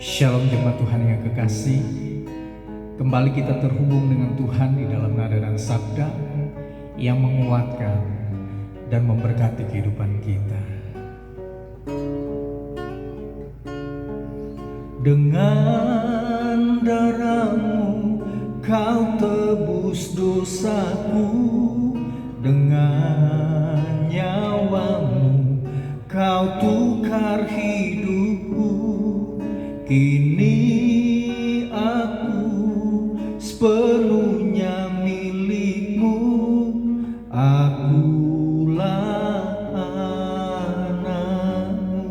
Shalom jemaat Tuhan yang kekasih. Kembali kita terhubung dengan Tuhan di dalam nada dan sabda yang menguatkan dan memberkati kehidupan kita. Dengan darah-Mu Kau tebus dosaku, dengan nyawa-Mu Kau tukar hidupku. Kini aku sepenuhnya milik-Mu, akulah anak-Mu.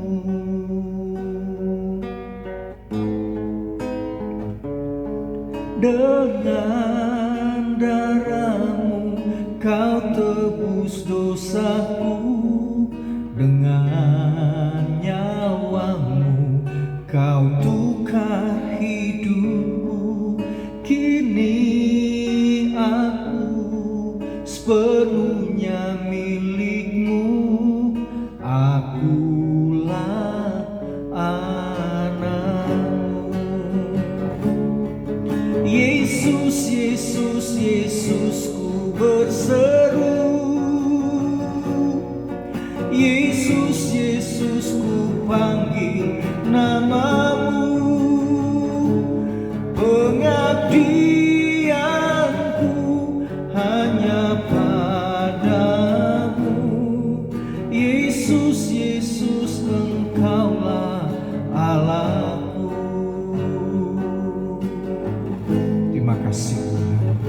Dengan darah-Mu Kau tebus dosaku, dengan nyawa-Mu Kau tukar hidupku. Kini aku sepenuhnya milik-Mu, akulah anak-Mu. Yesus, Yesus, Yesus, ku berseru. Yesus, Yesus, ku panggil nama-Mu. Pengabdianku hanya padamu. Yesus, Yesus, Engkaulah Allahku. Terima kasih Tuhan.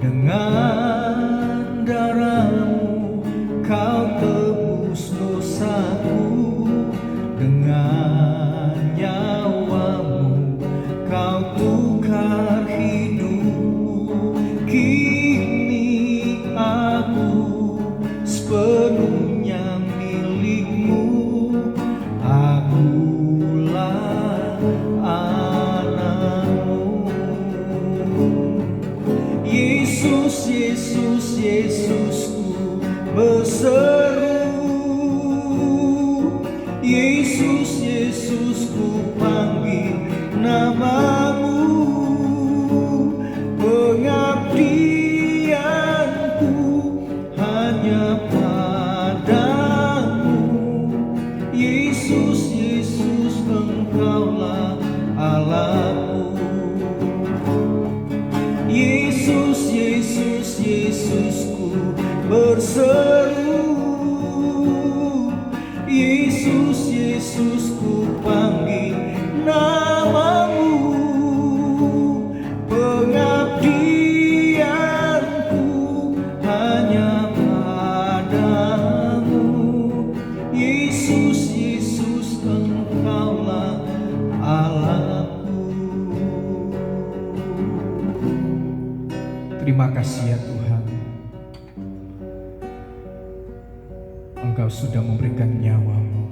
Dengan darah-Mu Kau tebus dosaku, dengan nyawa-Mu Kau tukar hidupku. Kini aku sepenuhnya milik-Mu, akulah anak-Mu. Yesus, Yesus, Yesus, ku berseru. Yesus, Yesus, ku panggil nama-Mu. Pengabdianku hanya padamu. Yesus, Yesus, Engkaulah Allahku. Yesus, Yesus, Yesus, ku berseru. Yesus, Yesus, ku panggil nama-Mu. Pengabdianku hanya padamu. Yesus, Yesus, Engkaulah Allahku. Terima kasih ya Tuhan, Engkau sudah memberikan nyawa-Mu,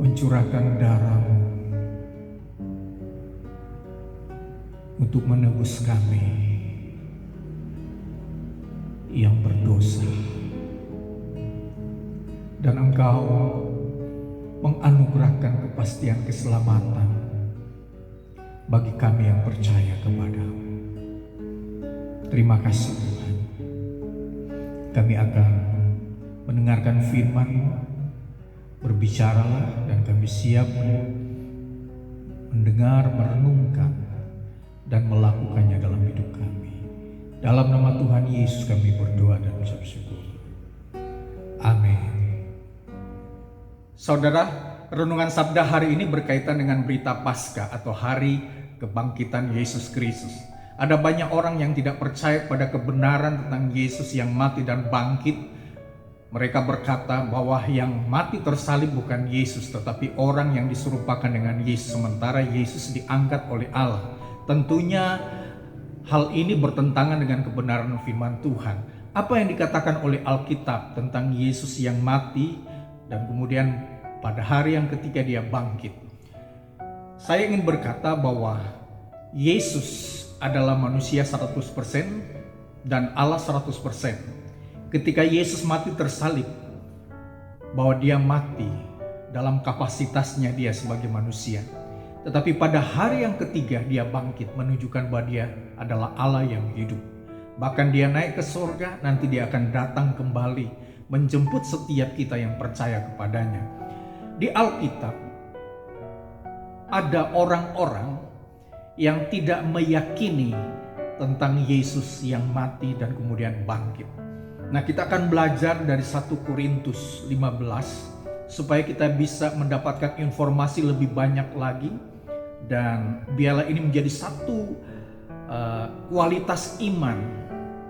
mencurahkan darah-Mu untuk menebus kami yang berdosa. Dan Engkau menganugerahkan kepastian keselamatan bagi kami yang percaya kepada-Mu. Terima kasih Tuhan. Kami akan mendengarkan firman-Mu. Berbicaralah dan kami siap mendengar, merenungkan, dan melakukannya dalam hidup kami. Dalam nama Tuhan Yesus kami berdoa dan ucap syukur. Amin. Saudara, renungan sabda hari ini berkaitan dengan berita Paskah atau hari kebangkitan Yesus Kristus. Ada banyak orang yang tidak percaya pada kebenaran tentang Yesus yang mati dan bangkit. Mereka berkata bahwa yang mati tersalib bukan Yesus, tetapi orang yang diserupakan dengan Yesus, sementara Yesus diangkat oleh Allah. Tentunya hal ini bertentangan dengan kebenaran firman Tuhan. Apa yang dikatakan oleh Alkitab tentang Yesus yang mati dan kemudian pada hari yang ketiga dia bangkit? Saya ingin berkata bahwa Yesus adalah manusia 100% dan Allah 100%. Ketika Yesus mati tersalib, bahwa dia mati dalam kapasitasnya dia sebagai manusia. Tetapi pada hari yang ketiga dia bangkit, menunjukkan bahwa dia adalah Allah yang hidup. Bahkan dia naik ke surga, nanti dia akan datang kembali menjemput setiap kita yang percaya kepadanya. Di Alkitab ada orang-orang yang tidak meyakini tentang Yesus yang mati dan kemudian bangkit. Nah, kita akan belajar dari 1 Korintus 15 supaya kita bisa mendapatkan informasi lebih banyak lagi, dan biarlah ini menjadi satu kualitas iman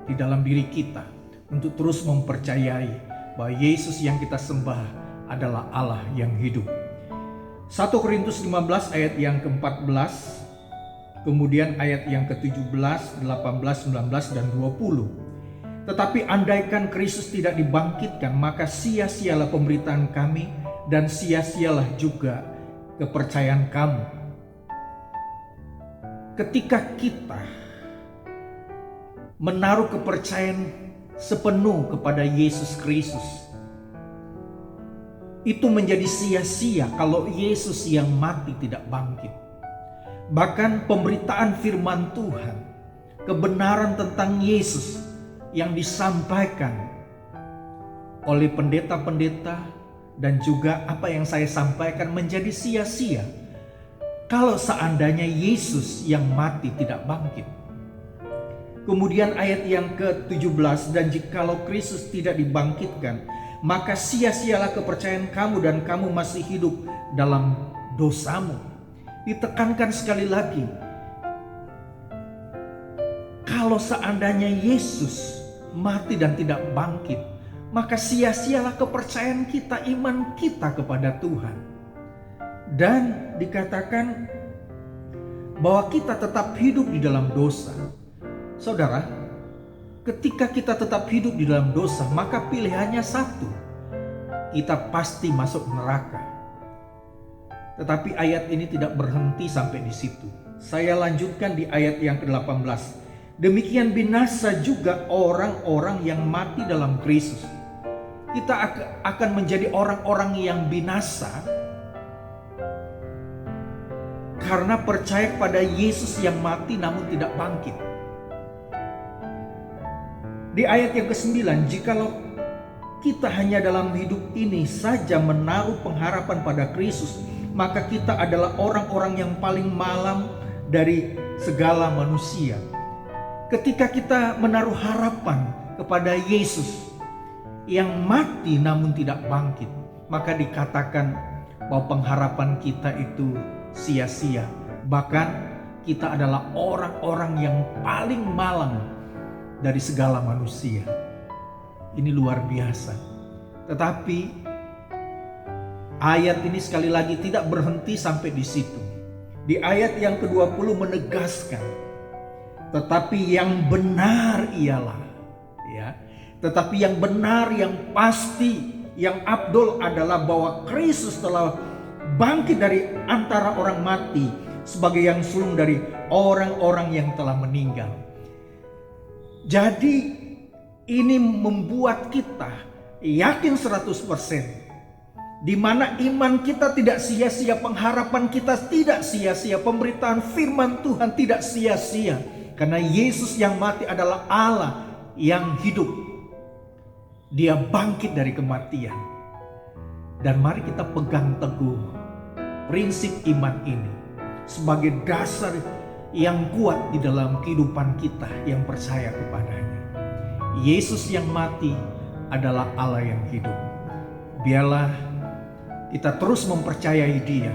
di dalam diri kita untuk terus mempercayai bahwa Yesus yang kita sembah adalah Allah yang hidup. 1 Korintus 15 ayat yang ke-14, kemudian ayat yang ke-17, 18, 19, dan 20. Tetapi andaikan Kristus tidak dibangkitkan, maka sia-sialah pemberitaan kami dan sia-sialah juga kepercayaan kamu. Ketika kita menaruh kepercayaan sepenuh kepada Yesus Kristus, itu menjadi sia-sia kalau Yesus yang mati tidak bangkit. Bahkan pemberitaan firman Tuhan, kebenaran tentang Yesus yang disampaikan oleh pendeta-pendeta dan juga apa yang saya sampaikan menjadi sia-sia kalau seandainya Yesus yang mati tidak bangkit. Kemudian ayat yang ke-17, dan jikalau Kristus tidak dibangkitkan, maka sia-sialah kepercayaan kamu dan kamu masih hidup dalam dosamu. Ditekankan sekali lagi, kalau seandainya Yesus mati dan tidak bangkit, maka sia-sialah kepercayaan kita, iman kita kepada Tuhan. Dan dikatakan bahwa kita tetap hidup di dalam dosa. Saudara, ketika kita tetap hidup di dalam dosa, maka pilihannya satu, kita pasti masuk neraka. Tetapi ayat ini tidak berhenti sampai di situ. Saya lanjutkan di ayat yang ke-18. Demikian binasa juga orang-orang yang mati dalam Kristus. Kita akan menjadi orang-orang yang binasa karena percaya pada Yesus yang mati namun tidak bangkit. Di ayat yang ke-9, jikalau kita hanya dalam hidup ini saja menaruh pengharapan pada Kristus, maka kita adalah orang-orang yang paling malang dari segala manusia. Ketika kita menaruh harapan kepada Yesus yang mati namun tidak bangkit, maka dikatakan bahwa pengharapan kita itu sia-sia. Bahkan kita adalah orang-orang yang paling malang dari segala manusia. Ini luar biasa. Tetapi ayat ini sekali lagi tidak berhenti sampai di situ. Di ayat yang ke-20 menegaskan, tetapi yang benar ialah, tetapi yang benar, yang pasti, yang abdul adalah bahwa Kristus telah bangkit dari antara orang mati sebagai yang sulung dari orang-orang yang telah meninggal. Jadi ini membuat kita yakin 100%, di mana iman kita tidak sia-sia, pengharapan kita tidak sia-sia, pemberitaan firman Tuhan tidak sia-sia. Karena Yesus yang mati adalah Allah yang hidup. Dia bangkit dari kematian. Dan mari kita pegang teguh prinsip iman ini sebagai dasar yang kuat di dalam kehidupan kita yang percaya kepadanya. Yesus yang mati adalah Allah yang hidup. Biarlah kita terus mempercayai Dia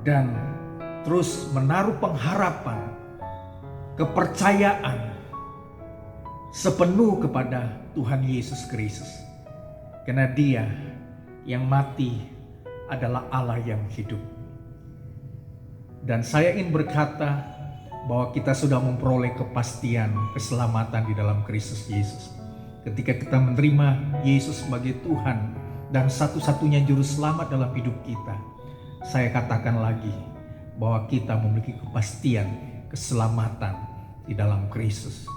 dan terus menaruh pengharapan, kepercayaan sepenuh kepada Tuhan Yesus Kristus. Karena Dia yang mati adalah Allah yang hidup. Dan saya ingin berkata bahwa kita sudah memperoleh kepastian keselamatan di dalam Kristus Yesus. Ketika kita menerima Yesus sebagai Tuhan dan satu-satunya juru selamat dalam hidup kita, saya katakan lagi bahwa kita memiliki kepastian keselamatan di dalam Kristus.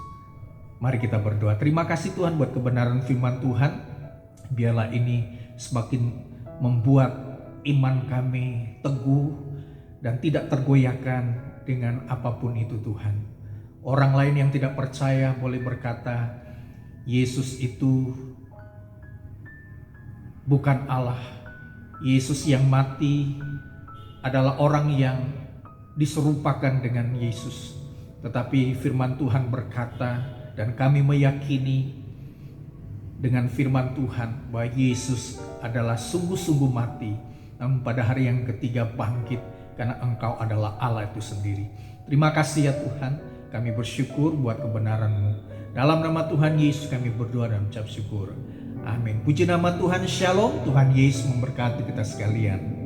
Mari kita berdoa. Terima kasih Tuhan buat kebenaran firman Tuhan. Biarlah ini semakin membuat iman kami teguh dan tidak tergoyahkan dengan apapun itu Tuhan. Orang lain yang tidak percaya boleh berkata, Yesus itu bukan Allah. Yesus yang mati adalah orang yang diserupakan dengan Yesus. Tetapi firman Tuhan berkata, dan kami meyakini dengan firman Tuhan bahwa Yesus adalah sungguh-sungguh mati, namun pada hari yang ketiga bangkit, karena Engkau adalah Allah itu sendiri. Terima kasih ya Tuhan, kami bersyukur buat kebenaran-Mu. Dalam nama Tuhan Yesus kami berdoa dan ucap syukur. Amin. Puji nama Tuhan, Shalom. Tuhan Yesus memberkati kita sekalian.